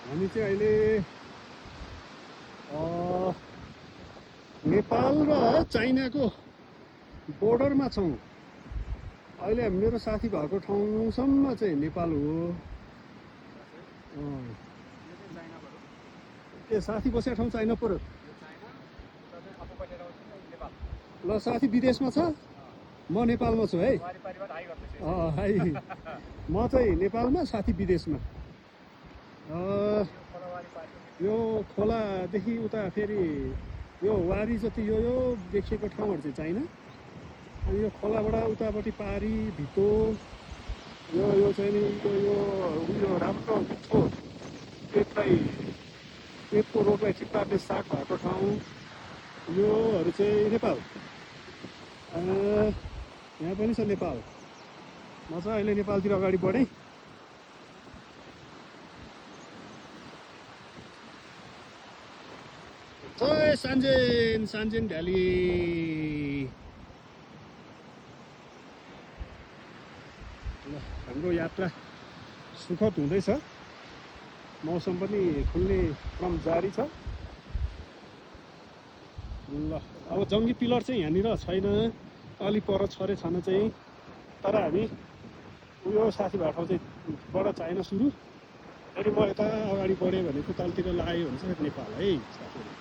हामी चाहिँ अहिले नेपाल र चाइनाको बोर्डरमा छौँ। अहिले मेरो साथी भएको ठाउँसम्म चाहिँ नेपाल हो। के साथी बसेको ठाउँ चाइना पर्यो? ल, साथी विदेशमा छ, म नेपालमा छु है। हाई। म चाहिँ नेपालमा, साथी विदेशमा। यो खोलादेखि उता फेरि यो वारी जति यो देखिएको ठाउँहरू चाहिँ चाइना। अनि यो खोलाबाट उतापट्टि पारी भितो यो चाहिँ नि यो राम्रो मिठो पेटको रोगलाई ठिक पार्ने साग भएको ठाउँ योहरू चाहिँ नेपाल। यहाँ पनि छ नेपाल। म चाहिँ अहिले नेपालतिर अगाडि बढेँ। जय सान्जेन भ्याली। ल, हाम्रो यात्रा सुखद हुँदैछ। मौसम पनि खुल्ने क्रम जारी छ। ल, अब जङ्गी पिलर चाहिँ यहाँनिर छैन, अलि पर छरे छन चाहिँ। तर हामी उयो साथी भएको ठाउँ चाहिँ बाट चाइना सुरु, अनि म यता अगाडि बढेँ भने तलतिर लाग्यो भने चाहिँ नेपाल है साथीहरू।